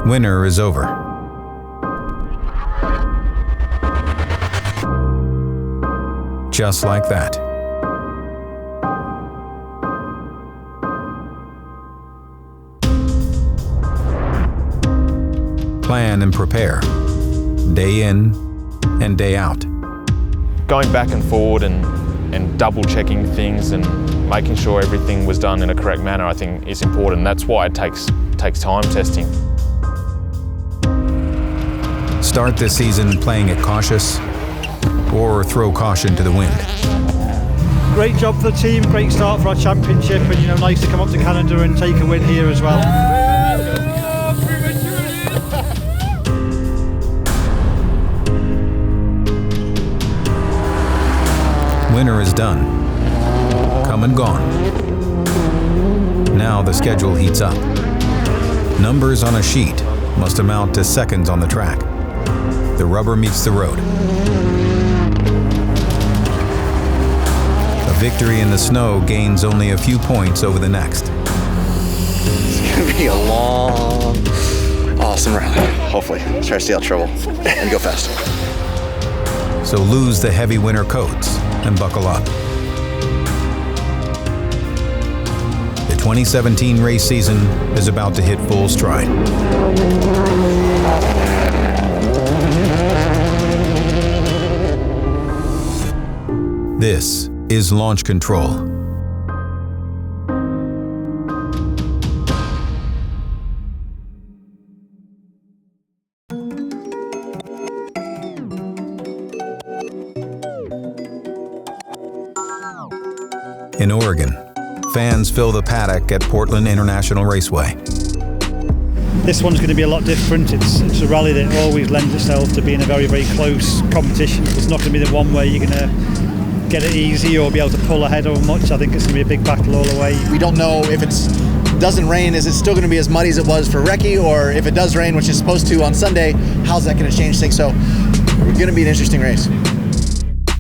Winter is over. Just like that. Plan and prepare, day in and day out. Going back and forward and double checking things and making sure everything was done in a correct manner, I think is important. That's why it takes time testing. Start this season playing it cautious or throw caution to the wind. Great job for the team, great start for our championship, and nice to come up to Canada and take a win here as well. Winter is done. Come and gone. Now the schedule heats up. Numbers on a sheet must amount to seconds on the track. The rubber meets the road. A victory in the snow gains only a few points over the next. It's gonna be a long, awesome rally. Hopefully, try to stay out of trouble and go fast. So lose the heavy winter coats and buckle up. The 2017 race season is about to hit full stride. This is Launch Control. In Oregon, fans fill the paddock at Portland International Raceway. This one's going to be a lot different. It's a rally that always lends itself to being a very, very close competition. It's not going to be the one where you're going to get it easy or be able to pull ahead or much. I think it's going to be a big battle all the way. We don't know if it doesn't rain, is it still going to be as muddy as it was for Recce, or if it does rain, which is supposed to on Sunday, how's that going to change things? So it's going to be an interesting race.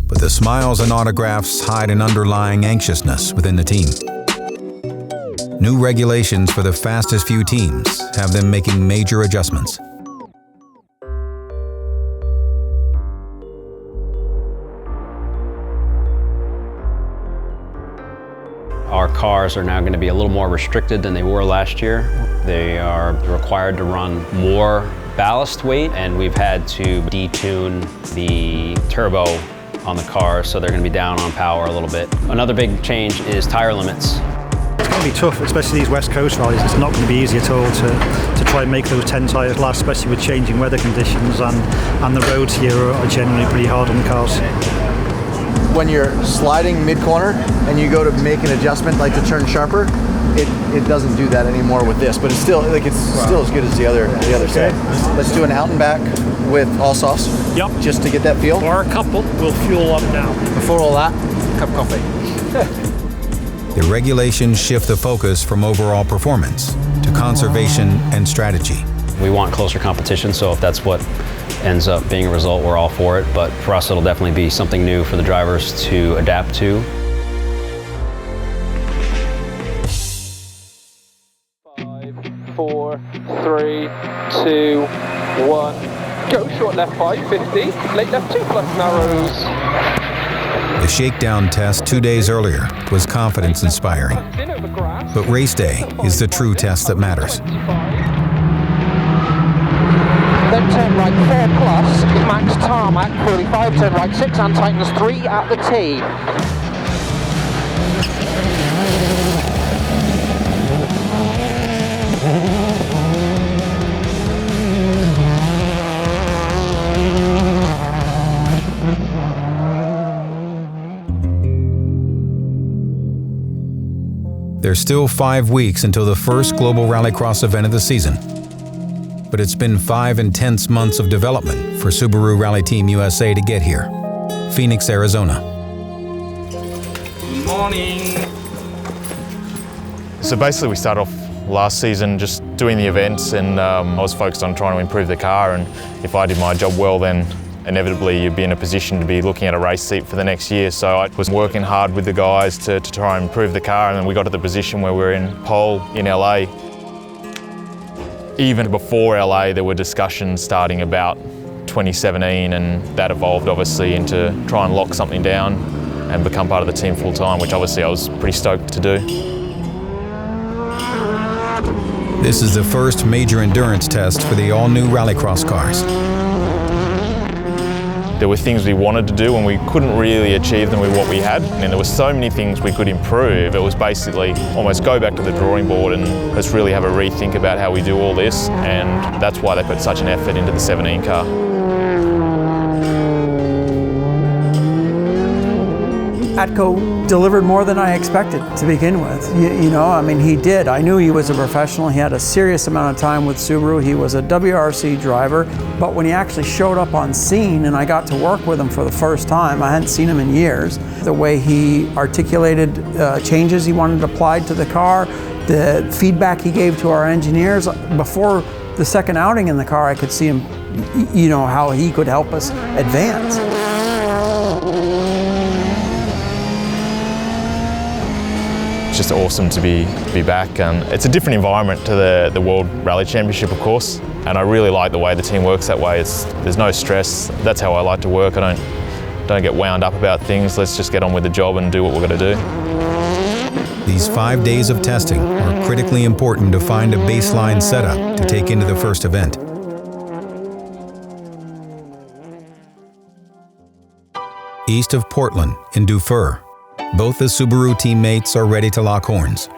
But the smiles and autographs hide an underlying anxiousness within the team. New regulations for the fastest few teams have them making major adjustments. Our cars are now going to be a little more restricted than they were last year. They are required to run more ballast weight, and we've had to detune the turbo on the car, so they're going to be down on power a little bit. Another big change is tire limits. It's going to be tough, especially these West Coast rallies. It's not going to be easy at all to try and make those 10 tyres last, especially with changing weather conditions, and the roads here are generally pretty hard on the cars. When you're sliding mid-corner and you go to make an adjustment, like to turn sharper, it doesn't do that anymore with this, but it's still still as good as the other side. Let's do an out and back with all sauce. Yep. Just to get that feel. Or a couple, we'll fuel up now. Before all that, cup of coffee. The regulations shift the focus from overall performance to conservation and strategy. We want closer competition, so if that's what ends up being a result, we're all for it. But for us, it'll definitely be something new for the drivers to adapt to. 5, 4, 3, 2, 1. Go short left 550, late left 2 plus narrows. The shakedown test 2 days earlier was confidence inspiring. But race day is the true test that matters. Then turn right 4 plus, max tarmac, 45, turn right 6 and tightens 3 at the T. There's still 5 weeks until the first Global Rallycross event of the season. But it's been 5 intense months of development for Subaru Rally Team USA to get here. Phoenix, Arizona. Good morning. So basically we started off last season just doing the events, and I was focused on trying to improve the car, and if I did my job well, then inevitably you'd be in a position to be looking at a race seat for the next year. So I was working hard with the guys to try and improve the car, and then we got to the position where we're in pole in LA. Even before LA, there were discussions starting about 2017, and that evolved obviously into try and lock something down and become part of the team full time, which obviously I was pretty stoked to do. This is the first major endurance test for the all-new Rallycross cars. There were things we wanted to do and we couldn't really achieve them with what we had, and there were so many things we could improve. It was basically almost go back to the drawing board and let's really have a rethink about how we do all this, and that's why they put such an effort into the 17 car. Atco delivered more than I expected to begin with. You know, I mean, he did. I knew he was a professional. He had a serious amount of time with Subaru. He was a WRC driver. But when he actually showed up on scene and I got to work with him for the first time, I hadn't seen him in years, the way he articulated changes he wanted applied to the car, the feedback he gave to our engineers. Before the second outing in the car, I could see him, you know, how he could help us advance. Just awesome to be back, and it's a different environment to the World Rally Championship, of course, and I really like the way the team works that way. There's no stress. That's how I like to work. I don't get wound up about things. Let's just get on with the job and do what we're going to do. These 5 days of testing are critically important to find a baseline setup to take into the first event. East of Portland, in Dufour, both the Subaru teammates are ready to lock horns.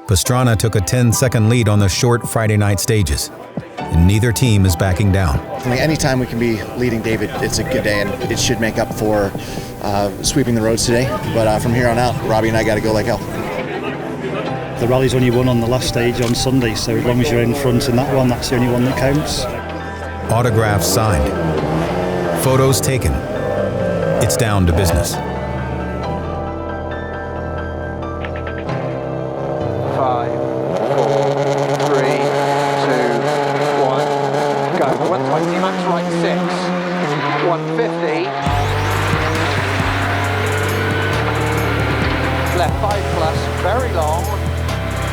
Pastrana took a 10-second lead on the short Friday night stages, and neither team is backing down. I mean, anytime we can be leading David, it's a good day, and it should make up for sweeping the roads today. But from here on out, Robbie and I got to go like hell. The rally's only won on the last stage on Sunday, so as long as you're in front in that one, that's the only one that counts. Autographs signed. Photos taken. It's down to business. 5, 4, 3, 2, 1, go. 120 max right 6, 150. Left 5 plus, very long,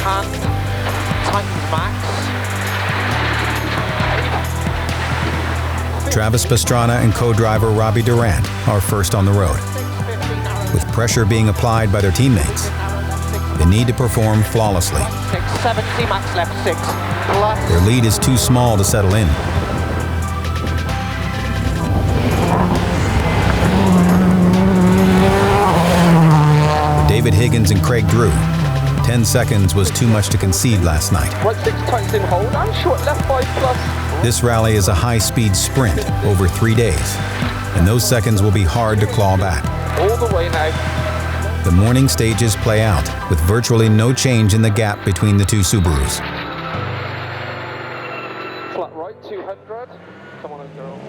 and tightens max. Travis Pastrana and co-driver Robbie Durant are first on the road. With pressure being applied by their teammates, they need to perform flawlessly. 670 max left 6 plus. Their lead is too small to settle in. David Higgins and Craig Drew. 10 seconds was too much to concede last night. Right 6 tights in hold and short left 5 plus. This rally is a high-speed sprint over 3 days, and those seconds will be hard to claw back. All the way now. The morning stages play out with virtually no change in the gap between the two Subarus. Flat right 200. Come on, girl.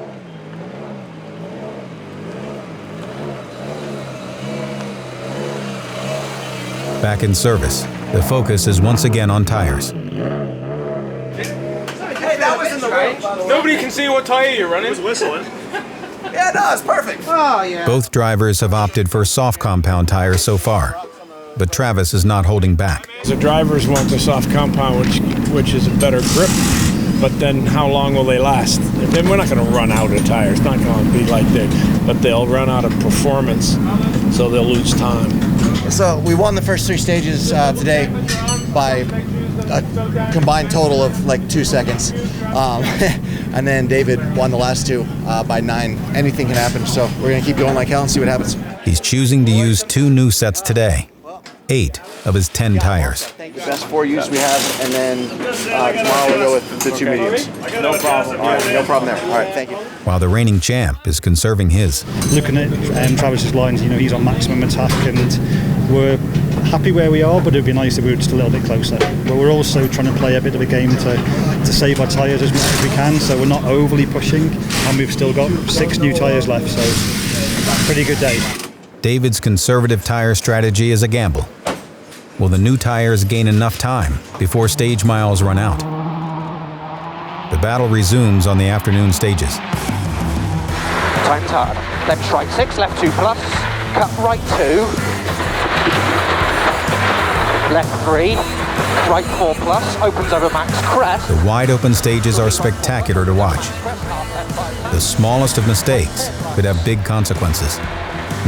Back in service, the focus is once again on tires. Hey, that was in the way. Nobody can see what tire you're running. It was whistling. Yeah, no, it's perfect. Oh, yeah. Both drivers have opted for soft compound tires so far, but Travis is not holding back. The drivers want the soft compound, which is a better grip, but then how long will they last? Then we're not going to run out of tires. It's not going to be like that, but they'll run out of performance, so they'll lose time. So we won the first 3 stages today by a combined total of like 2 seconds. And then David won the last 2 by 9. Anything can happen, so we're going to keep going like hell and see what happens. He's choosing to use 2 new sets today, 8 of his 10 tires. The best 4 used we have, and then tomorrow we'll go with the 2 mediums. No problem. All right, no problem there. All right, thank you. While the reigning champ is conserving his. Looking at Travis's lines, you know, he's on maximum attack, and we're happy where we are, but it'd be nice if we were just a little bit closer. But we're also trying to play a bit of a game to save our tyres as much as we can, so we're not overly pushing, and we've still got 6 new tyres left, so pretty good day. David's conservative tire strategy is a gamble. Will the new tires gain enough time before stage miles run out? The battle resumes on the afternoon stages. Time's hard. Left right 6, left 2 plus. Cut right 2. Left 3. Right 4 plus, opens over max crest. The wide open stages are spectacular to watch. The smallest of mistakes could have big consequences.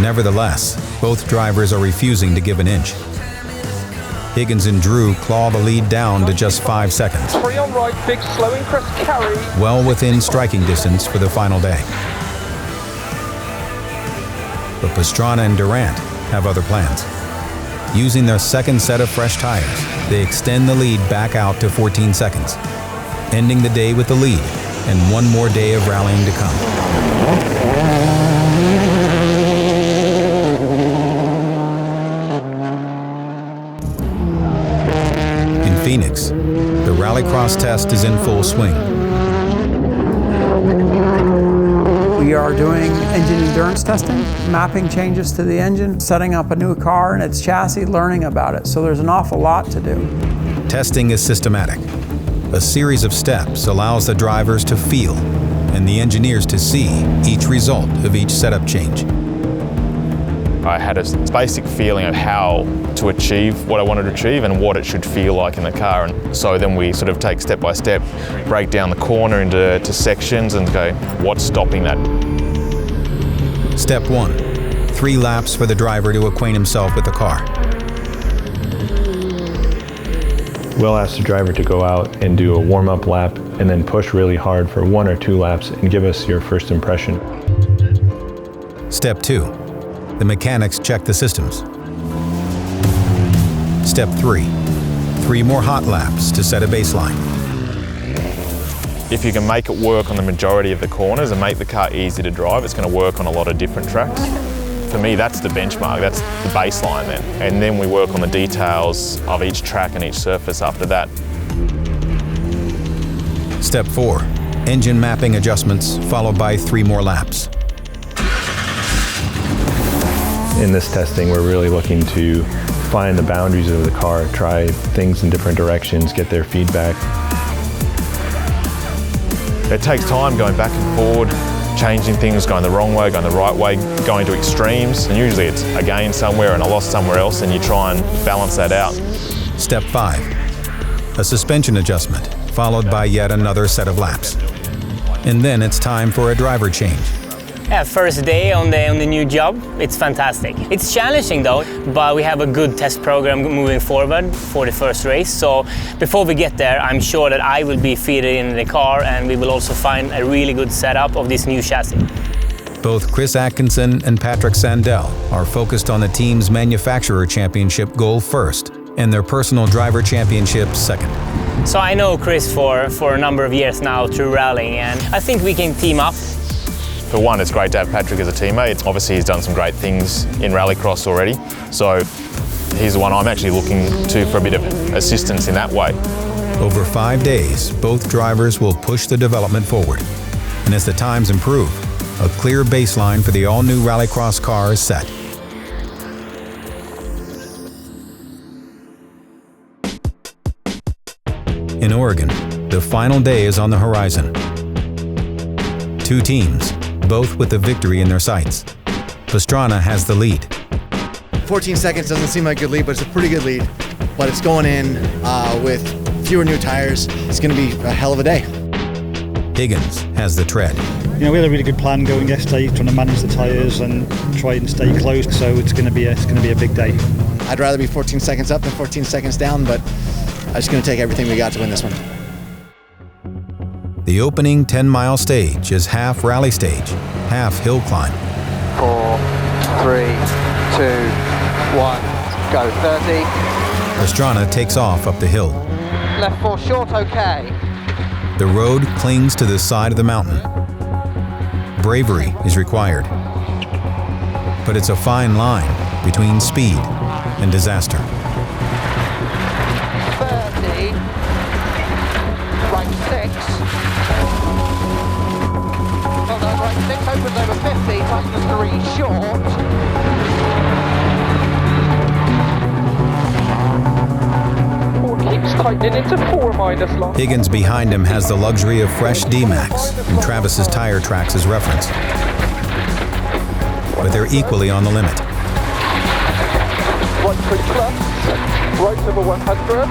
Nevertheless, both drivers are refusing to give an inch. Higgins and Drew claw the lead down to just 5 seconds. 3 on right, big slowing crest carry. Well within striking distance for the final day. But Pastrana and Durant have other plans. Using their second set of fresh tires, they extend the lead back out to 14 seconds, ending the day with the lead and one more day of rallying to come. In Phoenix, the Rallycross test is in full swing. We are doing engine endurance testing, mapping changes to the engine, setting up a new car and its chassis, learning about it. So there's an awful lot to do. Testing is systematic. A series of steps allows the drivers to feel and the engineers to see each result of each setup change. I had a basic feeling of how to achieve what I wanted to achieve and what it should feel like in the car. And so then we sort of take step by step, break down the corner into sections and go, what's stopping that? Step 1, 3 laps for the driver to acquaint himself with the car. We'll ask the driver to go out and do a warm-up lap and then push really hard for 1 or 2 laps and give us your first impression. Step 2, the mechanics check the systems. Step 3, 3 more hot laps to set a baseline. If you can make it work on the majority of the corners and make the car easy to drive, it's going to work on a lot of different tracks. For me, that's the benchmark, that's the baseline then. And then we work on the details of each track and each surface after that. Step 4, engine mapping adjustments followed by 3 more laps. In this testing, we're really looking to find the boundaries of the car, try things in different directions, get their feedback. It takes time going back and forward, changing things, going the wrong way, going the right way, going to extremes. And usually it's a gain somewhere and a loss somewhere else, and you try and balance that out. Step 5, a suspension adjustment followed by yet another set of laps. And then it's time for a driver change. Yeah, first day on the new job, it's fantastic. It's challenging though, but we have a good test program moving forward for the first race. So before we get there, I'm sure that I will be fitted in the car and we will also find a really good setup of this new chassis. Both Chris Atkinson and Patrik Sandell are focused on the team's manufacturer championship goal first and their personal driver championship second. So I know Chris for a number of years now through rallying, and I think we can team up. For one, it's great to have Patrik as a teammate. Obviously, he's done some great things in Rallycross already, so he's the one I'm actually looking to for a bit of assistance in that way. Over 5 days, both drivers will push the development forward. And as the times improve, a clear baseline for the all-new Rallycross car is set. In Oregon, the final day is on the horizon. 2 teams, both with the victory in their sights. Pastrana has the lead. 14 seconds doesn't seem like a good lead, but it's a pretty good lead. But it's going in with fewer new tires. It's going to be a hell of a day. Higgins has the tread. You know, we had a really good plan going yesterday, trying to manage the tyres and try and stay close. So it's going to be a big day. I'd rather be 14 seconds up than 14 seconds down, but I'm just going to take everything we got to win this one. The opening 10-mile stage is half rally stage, half hill climb. 4, 3, 2, 1, go 30. Pastrana takes off up the hill. Left 4 short, okay. The road clings to the side of the mountain. Bravery is required. But it's a fine line between speed and disaster. 30, right 6. Well done, right 6 opens over 50, tightens 3 short. Keeps tightening into 4 minus long. Higgins behind him has the luxury of fresh D-Max and Travis's tire tracks as reference. But they're equally on the limit. Right 3 plus, right over 100.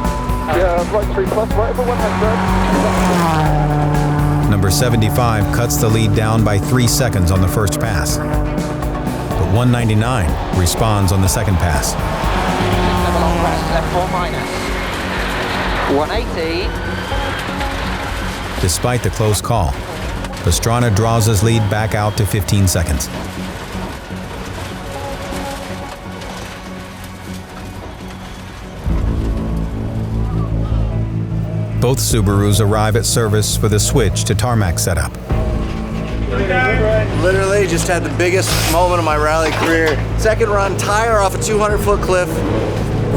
Yeah, right 3 plus, right over 100. Number 75 cuts the lead down by 3 seconds on the first pass. But 199 responds on the second pass. Level on crest, left 4 minus. 180. Despite the close call, Pastrana draws his lead back out to 15 seconds. Both Subarus arrive at service for the switch to tarmac setup. Literally just had the biggest moment of my rally career. Second run, tire off a 200-foot cliff.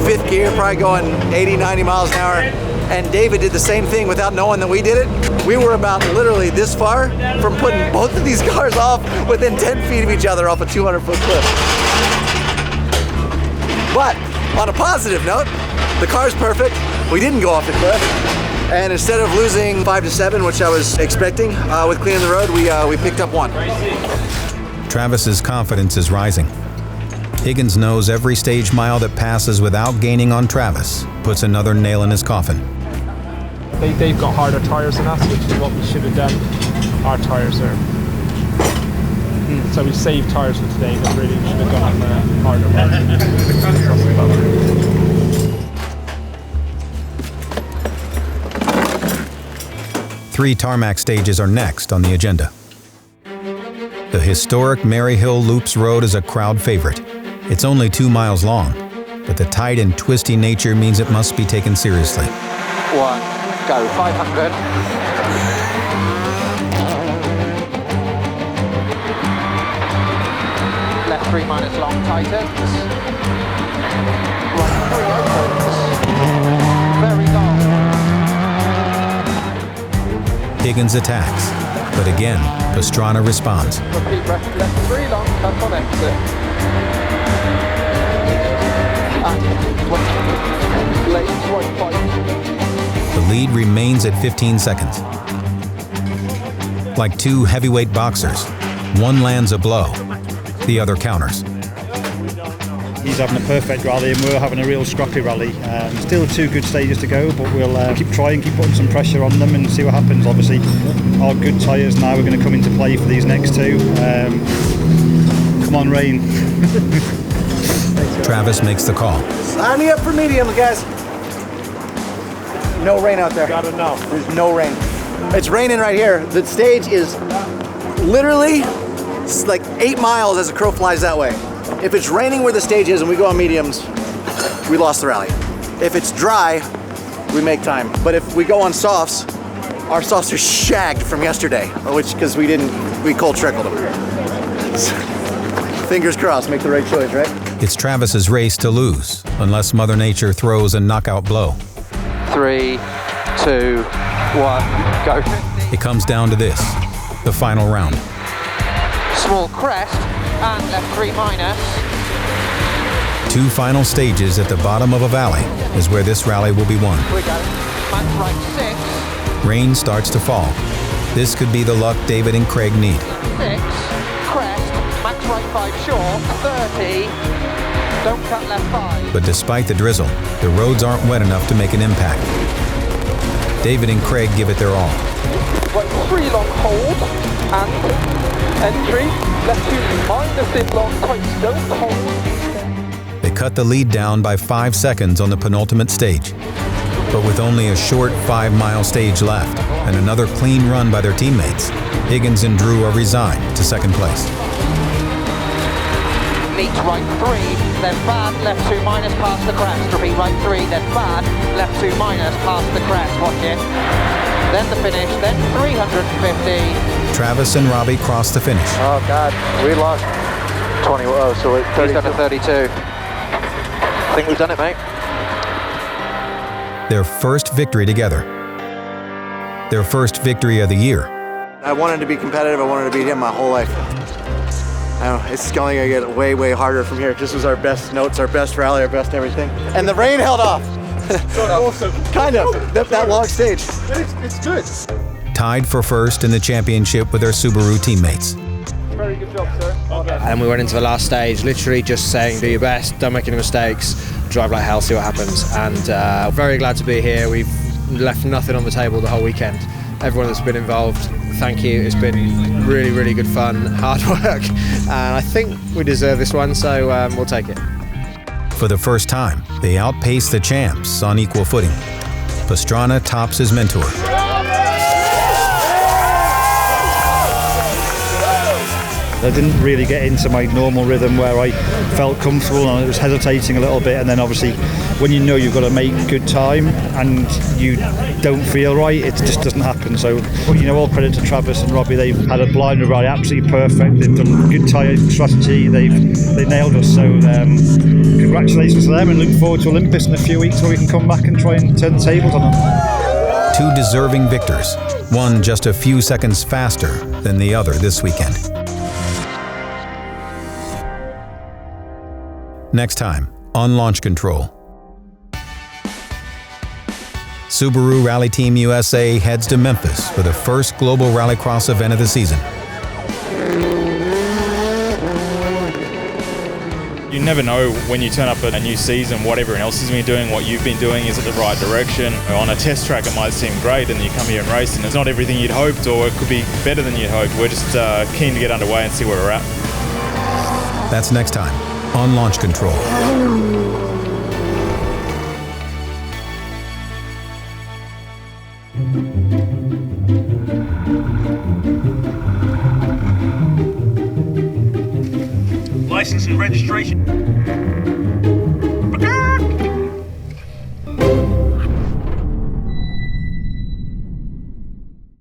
5th gear, probably going 80, 90 miles an hour. And David did the same thing without knowing that we did it. We were about literally this far from putting both of these cars off within 10 feet of each other off a 200-foot cliff. But on a positive note, the car's perfect. We didn't go off the cliff. And instead of losing 5 to 7, which I was expecting, with cleaning the road, we picked up 1. Travis's confidence is rising. Higgins knows every stage mile that passes without gaining on Travis puts another nail in his coffin. They've got harder tyres than us, which is what we should have done. Our tyres are... So we saved tyres for today, but really we should have gone on the harder one. 3 tarmac stages are next on the agenda. The historic Maryhill Loops Road is a crowd favorite. It's only 2 miles long, but the tight and twisty nature means it must be taken seriously. 1, go, 500. Left 3 minus long tightens. Right 3 opens. Very long. Higgins attacks, but again, Pastrana responds. Repeat left 3 long, cut on exit. And late right 5. The lead remains at 15 seconds. Like 2 heavyweight boxers, one lands a blow, the other counters. He's having a perfect rally and we're having a real scrappy rally. Still 2 good stages to go, but we'll keep trying, keep putting some pressure on them and see what happens. Obviously, our good tyres now are going to come into play for these next 2. Come on, rain. Travis makes the call. Sign me up for mediums, guys. No rain out there. Got enough. There's no rain. It's raining right here. The stage is literally like 8 miles as a crow flies that way. If it's raining where the stage is and we go on mediums, we lost the rally. If it's dry, we make time. But if we go on softs, our softs are shagged from yesterday, which because we cold trickled them. Fingers crossed, make the right choice, right? It's Travis's race to lose, unless Mother Nature throws a knockout blow. 3, 2, 1, go. It comes down to this, the final round. Small crest and left 3 minus. 2 final stages at the bottom of a valley is where this rally will be won. We go. Max right 6. Rain starts to fall. This could be the luck David and Craig need. 6. Crest. Max right 5 short. 30. Don't cut left 5. But despite the drizzle, the roads aren't wet enough to make an impact. David and Craig give it their all. Right 3 long hold and entry. Left 2 minus in long tight still hold. They cut the lead down by 5 seconds on the penultimate stage. But with only a short 5-mile stage left and another clean run by their teammates, Higgins and Drew are resigned to second place. Neat right 3, then bad, left 2 minus past the crest. Repeat right 3, then bad, left 2 minus past the crest. Watch it. Then the finish, then 350. Travis and Robbie cross the finish. Oh God, we lost 20. Oh, so it's 30 to 32. I think we've done it, mate. Their first victory together. Their first victory of the year. I wanted to be competitive. I wanted to beat him my whole life. I don't know, it's only gonna get way, way harder from here. This was our best notes, our best rally, our best everything. And the rain held off. Awesome. Kind of, that long stage. It's good. Tied for first in the championship with their Subaru teammates. Very good job, sir. And we went into the last stage literally just saying, do your best, don't make any mistakes. drive like hell, see what happens. And very glad to be here. We've left nothing on the table the whole weekend. Everyone that's been involved, thank you. It's been really, really good fun, hard work, and I think we deserve this one, so we'll take it. For the first time, they outpaced the champs on equal footing. Pastrana tops his mentor. I didn't really get into my normal rhythm where I felt comfortable and I was hesitating a little bit, and then obviously when you know you've got to make good time and you don't feel right, it just doesn't happen. So, you know, all credit to Travis and Robbie. They've had a blind rally absolutely perfect. They've done good tyre strategy. They nailed us. So congratulations to them, and look forward to Olympus in a few weeks where we can come back and try and turn the tables on them. Two deserving victors, one just a few seconds faster than the other this weekend. Next time on Launch Control. Subaru Rally Team USA heads to Memphis for the first Global Rallycross event of the season. You never know when you turn up at a new season what everyone else has been doing, what you've been doing is it the right direction. On a test track it might seem great, and you come here and race and it's not everything you'd hoped, or it could be better than you'd hoped. We're just keen to get underway and see where we're at. That's next time on Launch Control. License and registration.